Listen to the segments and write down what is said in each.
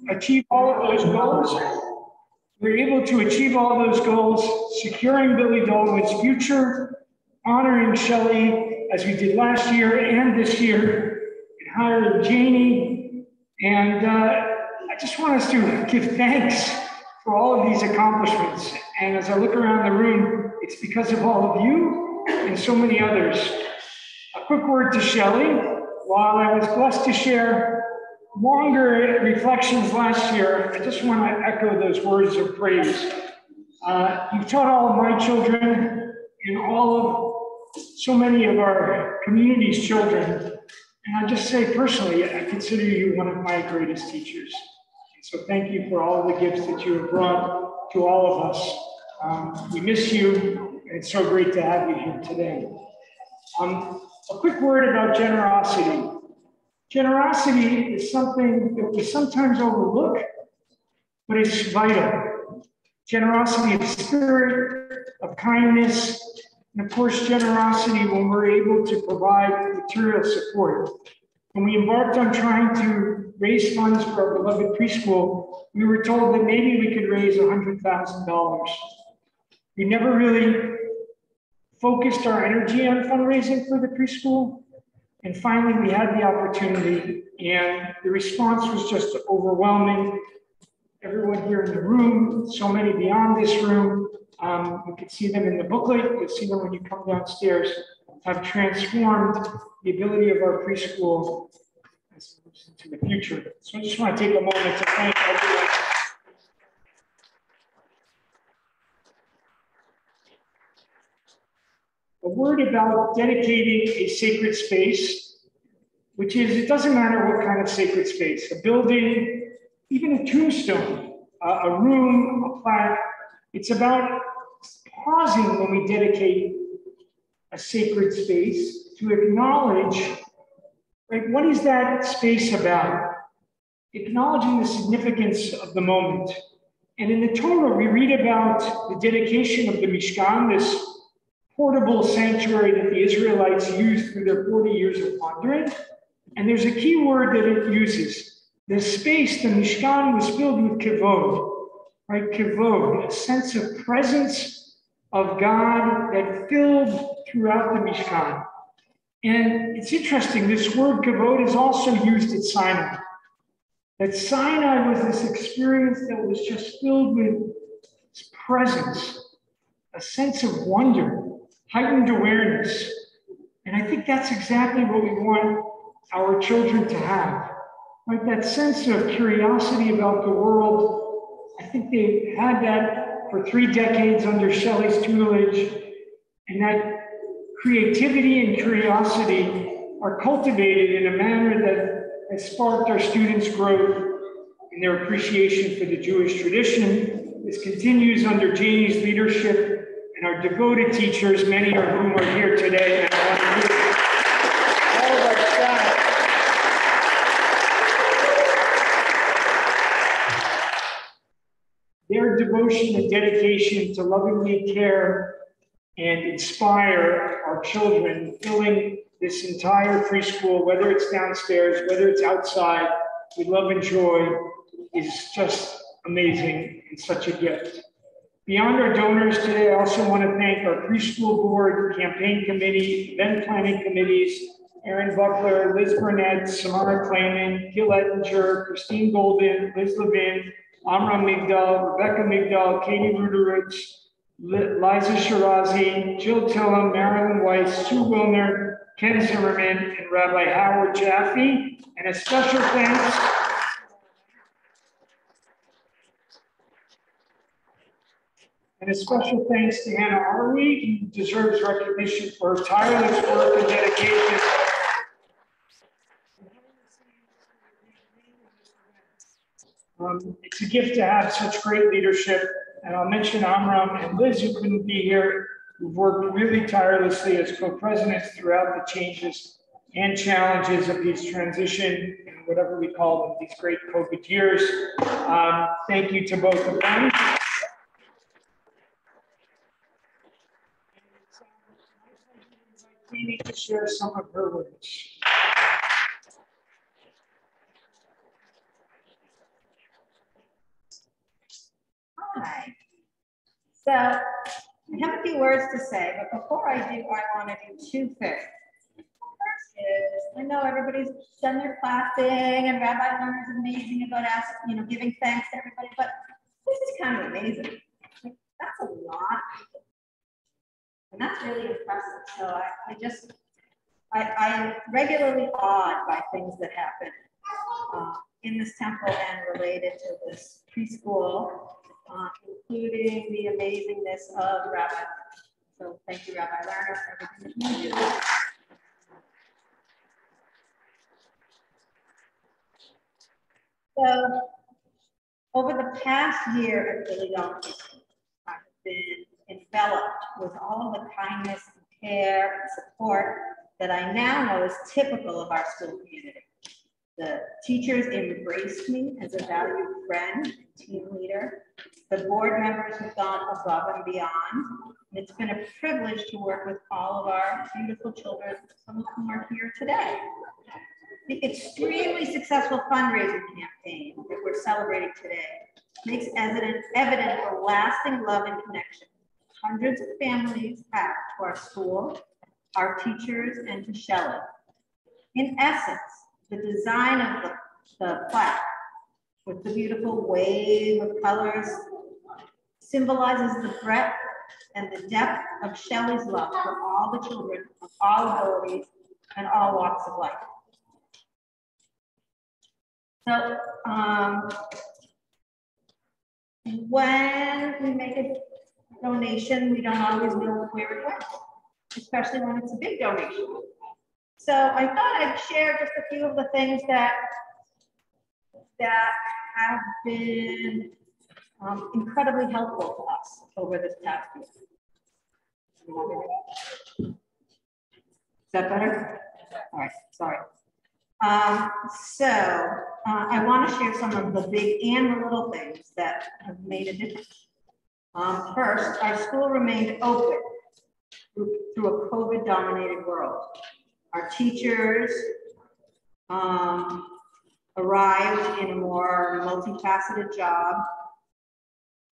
achieve all of those goals. We were able to achieve all those goals, securing Billy Dalwin's future, honoring Shelley as we did last year and this year, and hiring Janie. And I just want us to give thanks for all of these accomplishments. And as I look around the room, it's because of all of you and so many others. A quick word to Shelley. While I was blessed to share longer reflections last year, I just want to echo those words of praise. You've taught all of my children and all of so many of our community's children. And I just say personally, I consider you one of my greatest teachers. And so thank you for all of the gifts that you have brought to all of us. We miss you, and it's so great to have you here today. A quick word about generosity. Generosity is something that we sometimes overlook, but it's vital. Generosity of spirit, of kindness, and of course, generosity when we're able to provide material support. When we embarked on trying to raise funds for our beloved preschool, we were told that maybe we could raise $100,000. We never really focused our energy on fundraising for the preschool. And finally, we had the opportunity, and the response was just overwhelming. Everyone here in the room, so many beyond this room, you can see them in the booklet, you'll see them when you come downstairs, have transformed the ability of our preschool into the future. So I just want to take a moment to thank everyone. A word about dedicating a sacred space, which is, it doesn't matter what kind of sacred space, a building, even a tombstone, a room, a plaque. It's about pausing when we dedicate a sacred space to acknowledge, right, what is that space about? Acknowledging the significance of the moment. And in the Torah, we read about the dedication of the Mishkan, this portable sanctuary that the Israelites used through their 40 years of wandering. And there's a key word that it uses. The space, the Mishkan, was filled with kavod, right? Kavod, a sense of presence of God that filled throughout the Mishkan. And it's interesting, this word kavod is also used at Sinai. That Sinai was this experience that was just filled with presence, a sense of wonder, heightened awareness. And I think that's exactly what we want our children to have, right? That sense of curiosity about the world. I think they had that for 3 decades under Shelley's tutelage, and that creativity and curiosity are cultivated in a manner that has sparked our students' growth and their appreciation for the Jewish tradition. This continues under Janie's leadership and our devoted teachers, many of whom are here today. And I want to give all of our staff their devotion and dedication to lovingly care and inspire our children, filling this entire preschool, whether it's downstairs, whether it's outside, with love and joy, is just amazing and such a gift. Beyond our donors today, I also want to thank our preschool board, campaign committee, event planning committees, Erin Buckler, Liz Burnett, Samara Clayman, Gil Ettinger, Christine Golden, Liz Levin, Amram Migdal, Rebecca Migdal, Katie Ruderich, Liza Shirazi, Jill Tillum, Marilyn Weiss, Sue Wilner, Ken Zimmerman, and Rabbi Howard Jaffe. And a special thanks to Hannah Arwey, who deserves recognition for her tireless work and dedication. It's a gift to have such great leadership. And I'll mention Amram and Liz, who couldn't be here, who've worked really tirelessly as co-presidents throughout the changes and challenges of these transition, and whatever we call them, these great COVID years. Thank you to both of them. We need to share some of her words. Hi. So I have a few words to say, but before I do, I want to do two things. First is, I know everybody's done their clapping and Rabbi Lerner is amazing about asking, giving thanks to everybody, but this is kind of amazing. Like, that's a lot. And that's really impressive. So I'm regularly awed by things that happen in this temple and related to this preschool, including the amazingness of Rabbi Lerner. So thank you, Rabbi Lerner, for everything that you do. So over the past year at Billy Dalwin, I have been enveloped with all of the kindness and care and support that I now know is typical of our school community. The teachers embraced me as a valued friend and team leader. The board members have gone above and beyond. And it's been a privilege to work with all of our beautiful children, some of whom are here today. The extremely successful fundraising campaign that we're celebrating today makes evident the lasting love and connection hundreds of families have to our school, our teachers, and to Shelley. In essence, the design of the plaque with the beautiful wave of colors symbolizes the breadth and the depth of Shelley's love for all the children of all abilities and all walks of life. So when we make a donation, we don't always know where it went, especially when it's a big donation. So I thought I'd share just a few of the things that have been incredibly helpful to us over this past year. Is that better? All right, sorry. I want to share some of the big and the little things that have made a difference. First, our school remained open through a COVID-dominated world. Our teachers arrived in a more multifaceted job,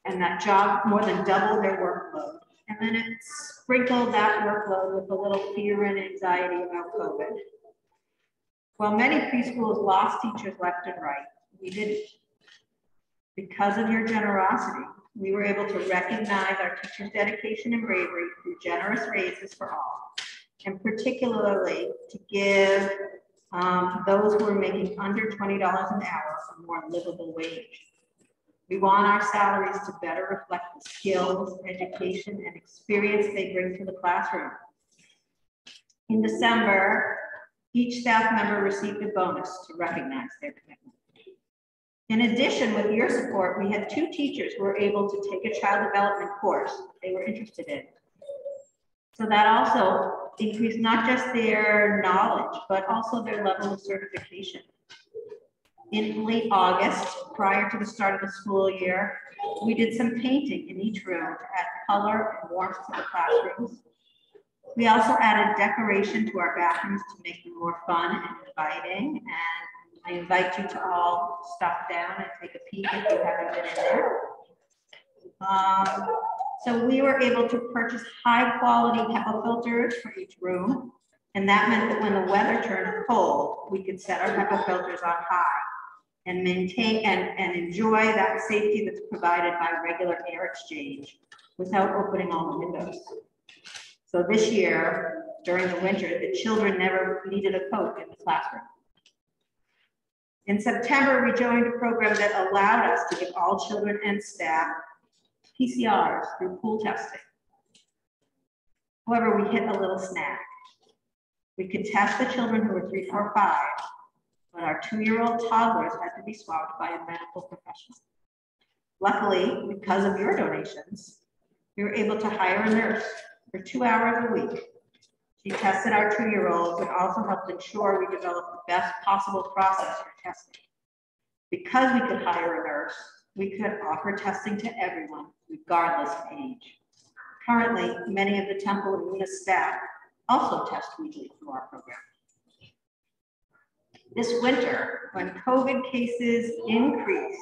and that job more than doubled their workload. And then it sprinkled that workload with a little fear and anxiety about COVID. While many preschools lost teachers left and right, we didn't. Because of your generosity, we were able to recognize our teachers' dedication and bravery through generous raises for all, and particularly to give those who are making under $20 an hour a more livable wage. We want our salaries to better reflect the skills, education, and experience they bring to the classroom. In December, each staff member received a bonus to recognize their commitment. In addition, with your support, we had 2 teachers who were able to take a child development course they were interested in. So that also increased not just their knowledge, but also their level of certification. In late August, prior to the start of the school year, we did some painting in each room to add color and warmth to the classrooms. We also added decoration to our bathrooms to make them more fun and inviting. And I invite you to all stop down and take a peek if you haven't been in there. So we were able to purchase high quality HEPA filters for each room. And that meant that when the weather turned cold, we could set our HEPA filters on high and maintain and enjoy that safety that's provided by regular air exchange without opening all the windows. So this year, during the winter, the children never needed a coat in the classroom. In September, we joined a program that allowed us to give all children and staff PCRs through pool testing. However, we hit a little snag. We could test the children who were 3, 4, 5, but our 2-year-old toddlers had to be swabbed by a medical professional. Luckily, because of your donations, we were able to hire a nurse for 2 hours a week. She tested our 2-year-olds and also helped ensure we developed the best possible process for testing. Because we could hire a nurse, we could offer testing to everyone, regardless of age. Currently, many of the Temple and Luna staff also test weekly through our program. This winter, when COVID cases increased,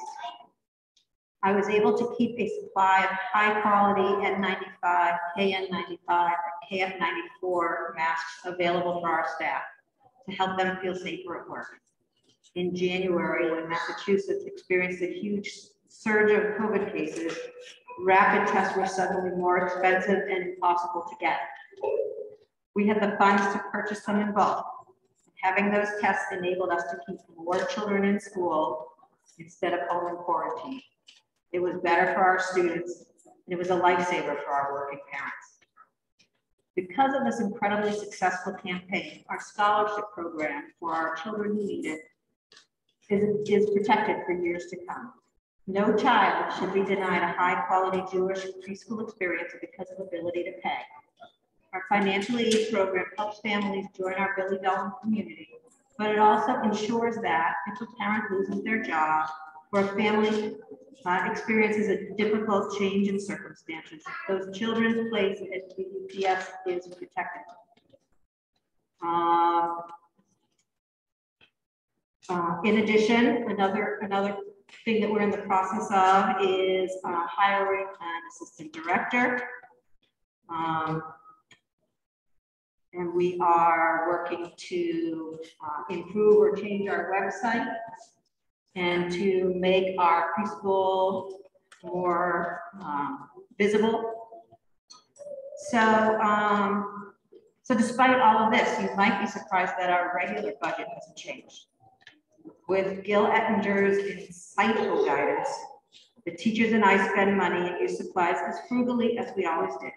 I was able to keep a supply of high quality N95, KN95, and KF94 masks available for our staff to help them feel safer at work. In January, when Massachusetts experienced a huge surge of COVID cases, rapid tests were suddenly more expensive and impossible to get. We had the funds to purchase them in bulk. Having those tests enabled us to keep more children in school instead of home in quarantine. It was better for our students, and it was a lifesaver for our working parents. Because of this incredibly successful campaign, our scholarship program for our children who need it is protected for years to come. No child should be denied a high-quality Jewish preschool experience because of ability to pay. Our financial aid program helps families join our Billy Dalwin community, but it also ensures that if a parent loses their job or a family experiences a difficult change in circumstances, those children's place at BDPS is protected. In addition, another thing that we're in the process of is hiring an assistant director. And we are working to improve or change our website and to make our preschool more visible. So despite all of this, you might be surprised that our regular budget hasn't changed. With Gil Ettinger's insightful guidance, the teachers and I spend money and use supplies as frugally as we always did.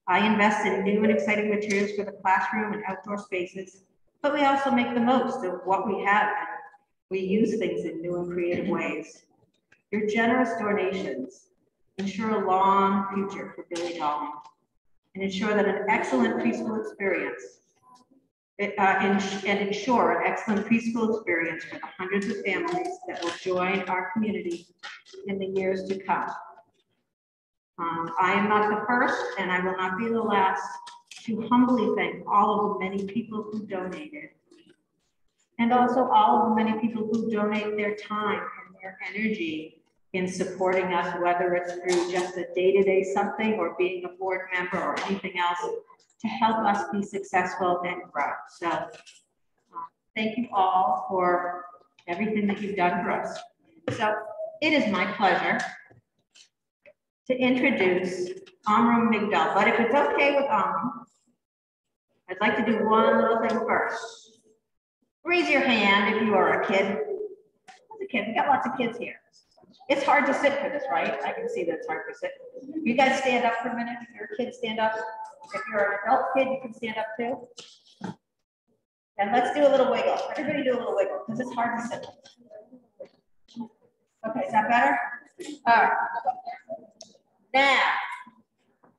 I invest in new and exciting materials for the classroom and outdoor spaces, but we also make the most of what we have. We use things in new and creative ways. Your generous donations ensure a long future for Billy Dalwin and ensure that an excellent preschool experience for the hundreds of families that will join our community in the years to come. I am not the first, and I will not be the last, to humbly thank all of the many people who donated, and also all of the many people who donate their time and their energy in supporting us, whether it's through just a day-to-day something or being a board member or anything else, to help us be successful and grow. So thank you all for everything that you've done for us. So it is my pleasure to introduce Amram Migdal, but if it's okay with Amram, I'd like to do one little thing first. Raise your hand if you are a kid. As a kid, we got lots of kids here. It's hard to sit for this, right? I can see that it's hard to sit. You guys stand up for a minute. If you're a kid, stand up. If you're an adult kid, you can stand up too. And let's do a little wiggle. Everybody do a little wiggle because it's hard to sit. Okay, is that better? All right. Now,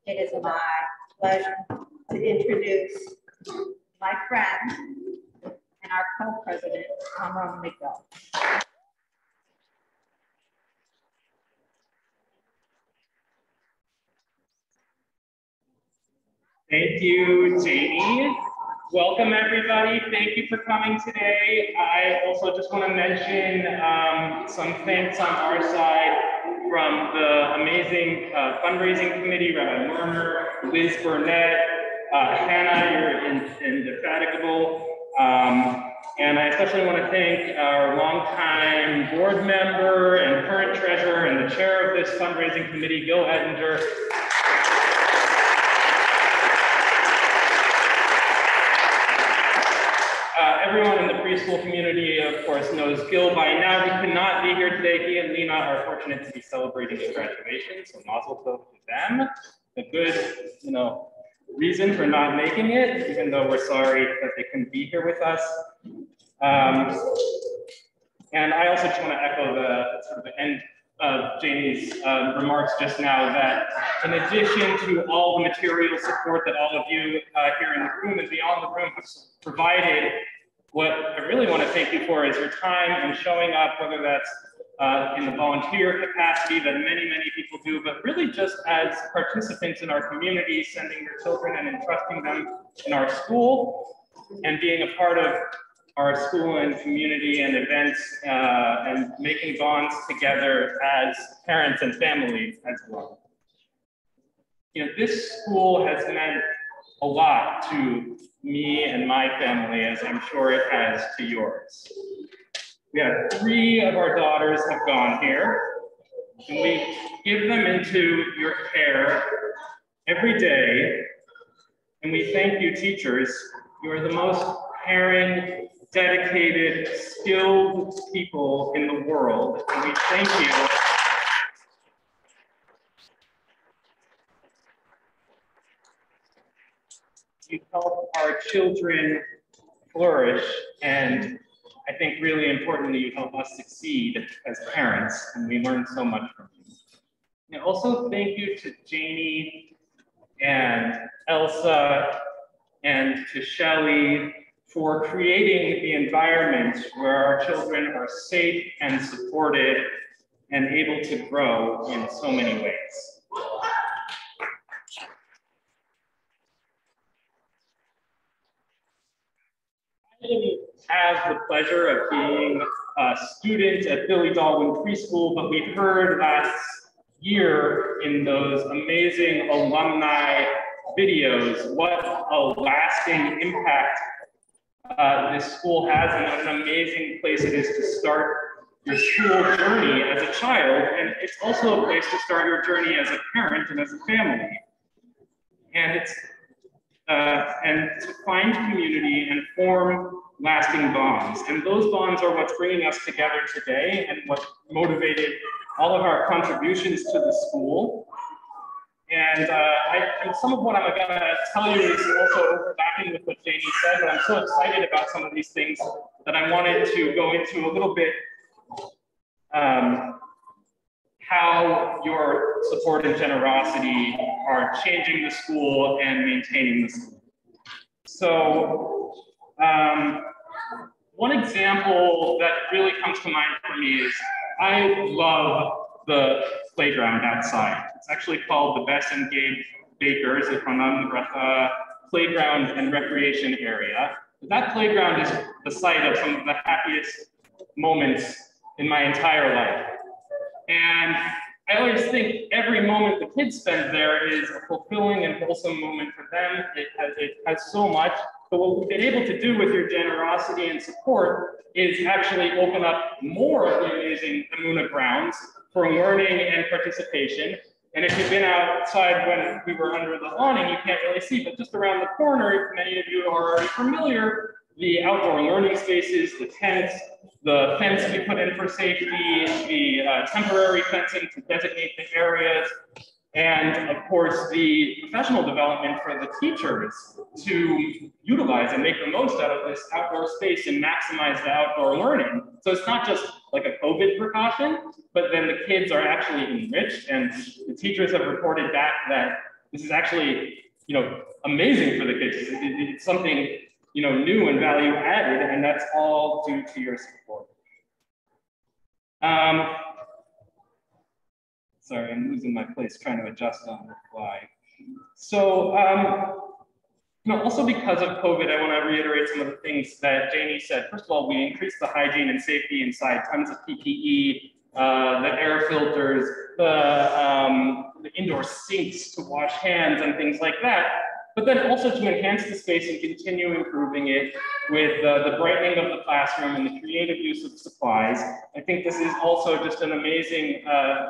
it is my pleasure to introduce my friend and our co-president, Amram Migdal. Thank you, Jamie. Welcome, everybody. Thank you for coming today. I also just want to mention some thanks on our side from the amazing fundraising committee, Rabbi Lerner, Liz Burnett, Hannah, you're indefatigable. And I especially want to thank our longtime board member and current treasurer and the chair of this fundraising committee, Gil Ettinger. Everyone in the preschool community, of course, knows Gil by now. He could not be here today. He and Lena are fortunate to be celebrating his graduation, so mazel tov to them. A good, reason for not making it, even though we're sorry that they couldn't be here with us. And I also just want to echo the sort of the end of Jamie's remarks just now, that in addition to all the material support that all of you here in the room and beyond the room have provided, what I really want to thank you for is your time and showing up, whether that's in the volunteer capacity that many, many people do, but really just as participants in our community, sending your children and entrusting them in our school, and being a part of our school and community and events and making bonds together as parents and families as well. You know, this school has meant a lot to me and my family, as I'm sure it has to yours. We have 3 of our daughters have gone here, and we give them into your care every day. And we thank you, teachers. You are the most caring, dedicated, skilled people in the world. And we thank you. You help our children flourish, and I think really importantly, you help us succeed as parents, and we learn so much from you. And also thank you to Janie and Elsa and to Shelley for creating the environment where our children are safe and supported and able to grow in so many ways. I have the pleasure of being a student at Billy Dalwin Preschool, but we heard last year in those amazing alumni videos what a lasting impact this school has, and what an amazing place it is to start your school journey as a child. And it's also a place to start your journey as a parent and as a family. And it's and to find community and form lasting bonds. And those bonds are what's bringing us together today and what motivated all of our contributions to the school. And some of what I'm gonna tell you is also overlapping with what Janie said, but I'm so excited about some of these things that I wanted to go into a little bit how your support and generosity are changing the school and maintaining the school. So one example that really comes to mind for me is I love the playground outside. It's actually called the Bess and Gabe Bakers Playground and Recreation Area. That playground is the site of some of the happiest moments in my entire life. And I always think every moment the kids spend there is a fulfilling and wholesome moment for them. It has so much. But what we've been able to do with your generosity and support is actually open up more of the amazing Amuna grounds for learning and participation. And if you've been outside when we were under the awning, you can't really see, but just around the corner, many of you are already familiar, the outdoor learning spaces, the tents, the fence we put in for safety, the temporary fencing to designate the areas, and of course, the professional development for the teachers to utilize and make the most out of this outdoor space and maximize the outdoor learning. So it's not just like a COVID precaution, but then the kids are actually enriched, and the teachers have reported back that this is actually, amazing for the kids. It's something, new and value added, and that's all due to your support. Sorry, I'm losing my place trying to adjust on the fly. So, also because of COVID, I want to reiterate some of the things that Janie said. First of all, we increased the hygiene and safety inside, tons of PPE, the air filters, the indoor sinks to wash hands and things like that. But then also to enhance the space and continue improving it with the brightening of the classroom and the creative use of supplies. I think this is also just an amazing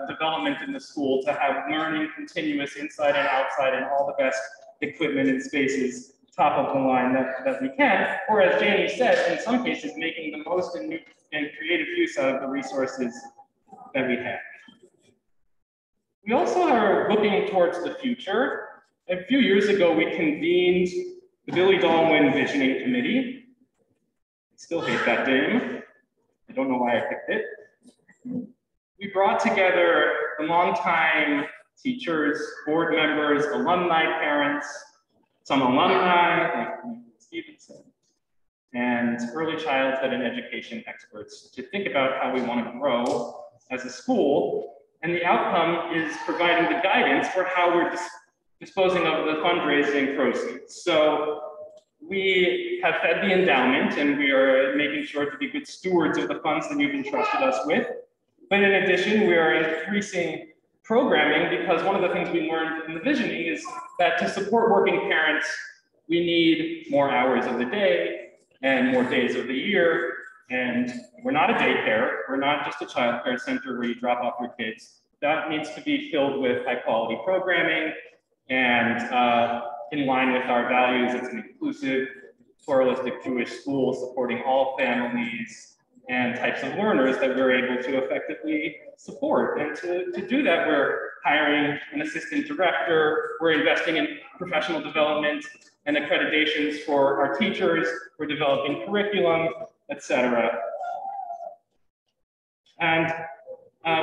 development in the school to have learning continuous inside and outside and all the best equipment and spaces top of the line that we can. Or as Janie said, in some cases, making the most and creative use out of the resources that we have. We also are looking towards the future. A few years ago, we convened the Billy Dalwin Visioning Committee. I still hate that name. I don't know why I picked it. We brought together the longtime teachers, board members, alumni parents, some alumni, like Stevenson, and early childhood and education experts to think about how we want to grow as a school. And the outcome is providing the guidance for how we're disposing of the fundraising proceeds. So we have fed the endowment, and we are making sure to be good stewards of the funds that you've entrusted us with. But in addition, we are increasing programming, because one of the things we learned in the visioning is that to support working parents, we need more hours of the day and more days of the year. And we're not a daycare. We're not just a child care center where you drop off your kids. That needs to be filled with high quality programming and in line with our values. It's an inclusive, pluralistic Jewish school supporting all families and types of learners that we're able to effectively support. And to do that, we're hiring an assistant director, we're investing in professional development and accreditations for our teachers, we're developing curriculum, etc. And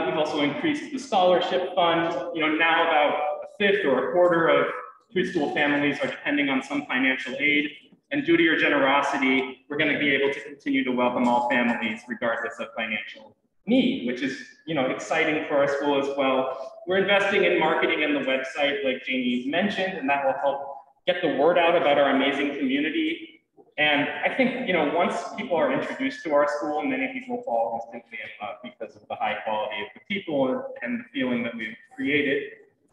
we've also increased the scholarship fund. You know, now about a fifth or a quarter of preschool families are depending on some financial aid. And due to your generosity, we're going to be able to continue to welcome all families regardless of financial need, which is, you know, exciting for our school as well. We're investing in marketing and the website, like Janie mentioned, and that will help get the word out about our amazing community. And I think, you know, once people are introduced to our school, many people fall instantly in love because of the high quality of the people and the feeling that we've created.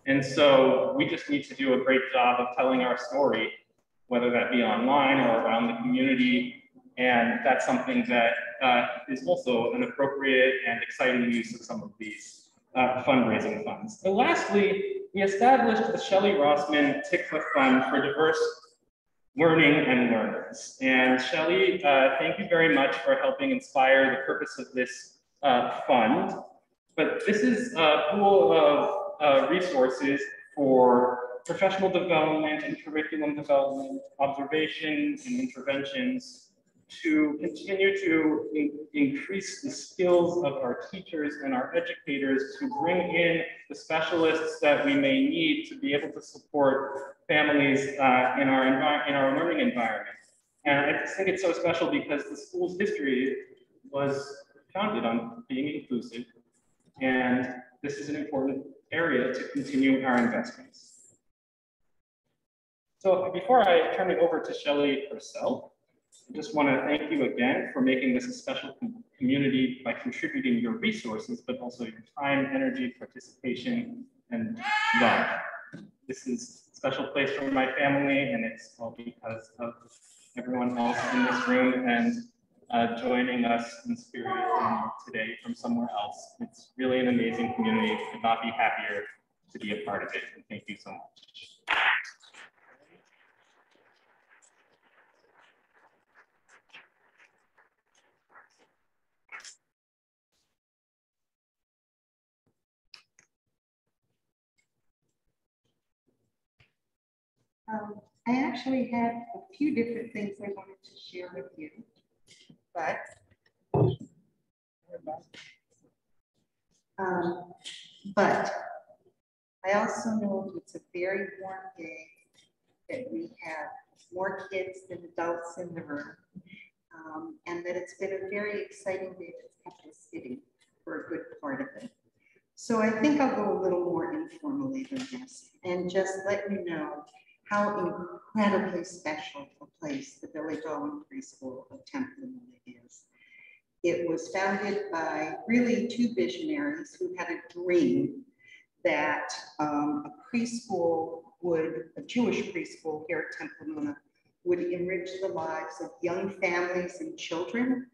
And so we just need to do a great job of telling our story, whether that be online or around the community. And that's something that is also an appropriate and exciting use of some of these fundraising funds. And lastly, we established the Shelley Rossman Tikva Fund for Diverse Learning and Learners. And Shelley, thank you very much for helping inspire the purpose of this fund. But this is a pool of resources for professional development and curriculum development, observations and interventions to continue to increase the skills of our teachers and our educators to bring in the specialists that we may need to be able to support families in our learning environment. And I just think it's so special because the school's history was founded on being inclusive, and this is an important area to continue our investments. So before I turn it over to Shelley herself, I just want to thank you again for making this a special community by contributing your resources, but also your time, energy, participation, and love. This is a special place for my family, and it's all because of everyone else in this room and joining us in spirit today from somewhere else. It's really an amazing community. I could not be happier to be a part of it, and thank you so much. I actually had a few different things I wanted to share with you, but I also know it's a very warm day, that we have more kids than adults in the room, and that it's been a very exciting day that's kept us sitting for a good part of it. So I think I'll go a little more informally than this and just let you know how incredibly special a place the Billy Dalwin Preschool of Temple is. It was founded by really two visionaries who had a dream that a Jewish preschool here at Temple would enrich the lives of young families and children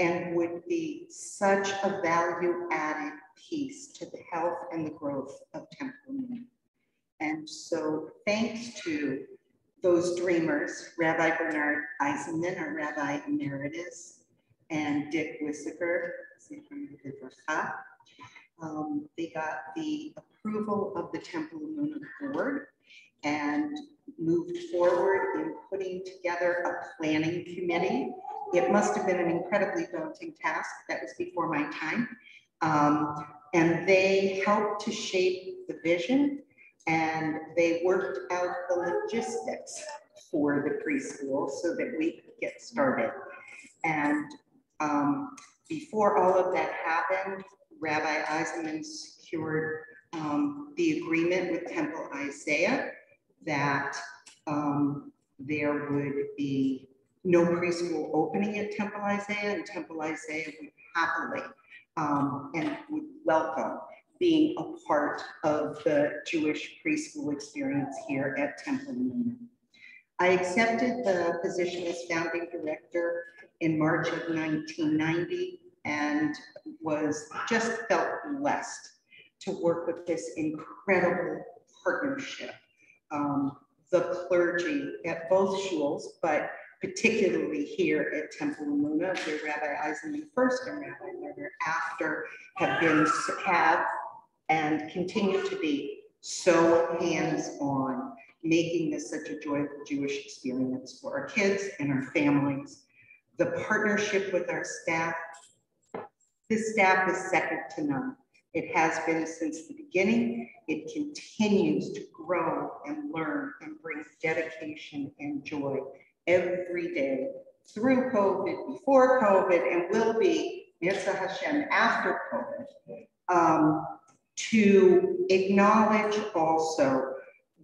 and would be such a value-added piece to the health and the growth of Temple. And so thanks to those dreamers, Rabbi Bernard Eisenman, our Rabbi Emeritus, and Dick Wissaker, they got the approval of the Temple Board and moved forward in putting together a planning committee. It must have been an incredibly daunting task. That was before my time. And they helped to shape the vision, and they worked out the logistics for the preschool so that we could get started. And before all of that happened, Rabbi Eisenman secured the agreement with Temple Isaiah that there would be no preschool opening at Temple Isaiah, and Temple Isaiah would happily and would welcome being a part of the Jewish preschool experience here at Temple Newman. I accepted the position as founding director in March of 1990 and just felt blessed to work with this incredible partnership. The clergy at both shuls, but particularly here at Temple Emunah, where Rabbi Eisenman first and Rabbi Lerner after have and continue to be so hands-on, making this such a joyful Jewish experience for our kids and our families. The partnership with our staff, this staff is second to none. It has been since the beginning. It continues to grow and learn and bring dedication and joy every day through COVID, before COVID, and will be, Yitzhak Hashem, after COVID, to acknowledge also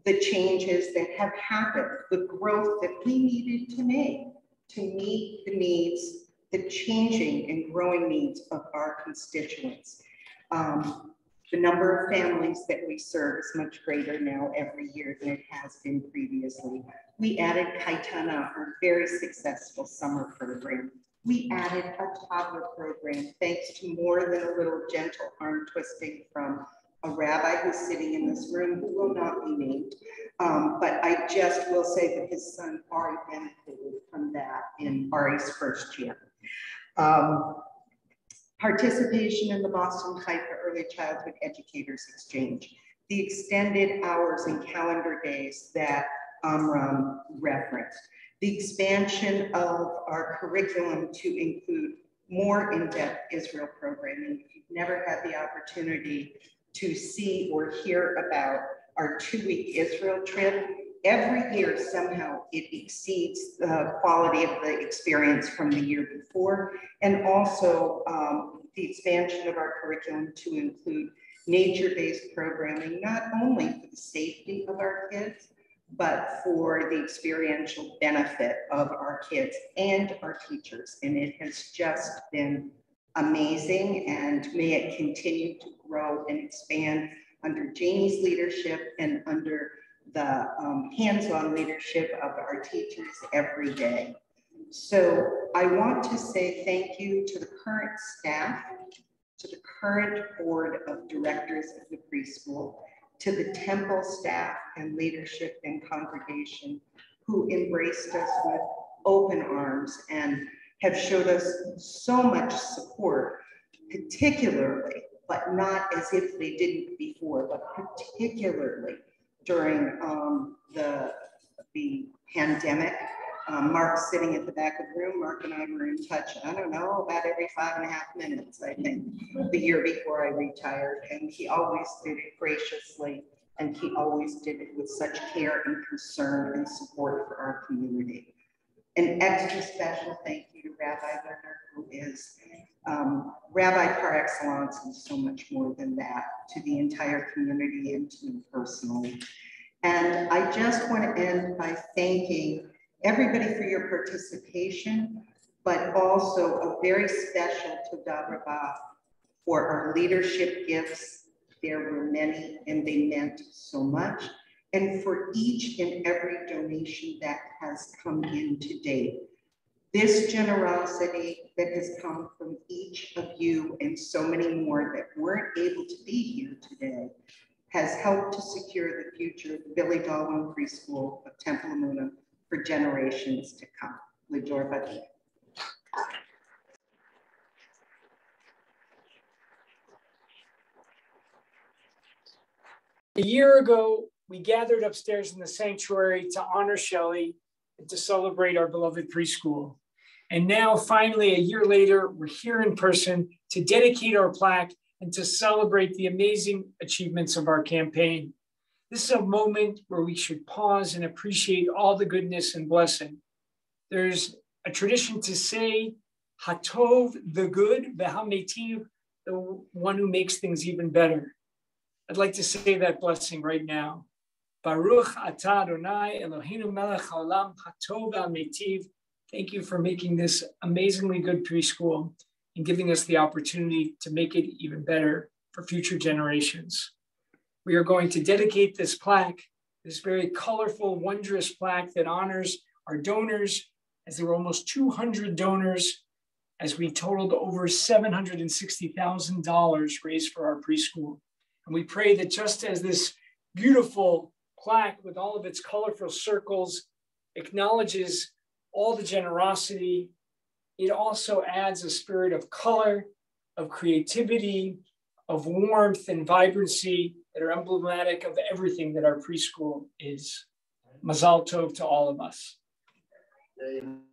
the changes that have happened, the growth that we needed to make to meet the needs, the changing and growing needs of our constituents. The number of families that we serve is much greater now every year than it has been previously. We added Kaitana, our very successful summer program. We added a toddler program, thanks to more than a little gentle arm twisting from a rabbi who's sitting in this room who will not be named. But I just will say that his son Ari benefited from that in Ari's first year. Participation in the Boston Haifa Early Childhood Educators Exchange, the extended hours and calendar days that Amram referenced, the expansion of our curriculum to include more in-depth Israel programming. If you've never had the opportunity to see or hear about our 2-week Israel trip, every year somehow it exceeds the quality of the experience from the year before, and also the expansion of our curriculum to include nature-based programming, not only for the safety of our kids, but for the experiential benefit of our kids and our teachers. And it has just been amazing, and may it continue to grow and expand under Janie's leadership and under the hands-on leadership of our teachers every day. So I want to say thank you to the current staff, to the current board of directors of the preschool, to the temple staff and leadership and congregation who embraced us with open arms and have showed us so much support, particularly, but not as if they didn't before, but particularly during the pandemic. Mark's sitting at the back of the room. Mark and I were in touch, I don't know, about every 5.5 minutes, I think, the year before I retired. And he always did it graciously, and he always did it with such care and concern and support for our community. An extra special thank you to Rabbi Lerner, who is rabbi par excellence and so much more than that, to the entire community and to me personally. And I just want to end by thanking everybody for your participation, but also a very special Todah Rabbah for our leadership gifts. There were many and they meant so much. And for each and every donation that has come in to date. This generosity that has come from each of you and so many more that weren't able to be here today has helped to secure the future of the Billy Dalwin Preschool of Temple Emunah for generations to come. L'dor vadeh. A year ago, we gathered upstairs in the sanctuary to honor Shelley and to celebrate our beloved preschool. And now, finally, a year later, we're here in person to dedicate our plaque and to celebrate the amazing achievements of our campaign. This is a moment where we should pause and appreciate all the goodness and blessing. There's a tradition to say, Hatov, the good, v'hametiv, the one who makes things even better. I'd like to say that blessing right now. Baruch atah Adonai Eloheinu melech haolam hatov v'hametiv. Thank you for making this amazingly good preschool and giving us the opportunity to make it even better for future generations. We are going to dedicate this plaque, this very colorful, wondrous plaque that honors our donors, as there were almost 200 donors, as we totaled over $760,000 raised for our preschool. And we pray that just as this beautiful plaque with all of its colorful circles acknowledges all the generosity, it also adds a spirit of color, of creativity, of warmth and vibrancy that are emblematic of everything that our preschool is. Mazal tov to all of us. Amen.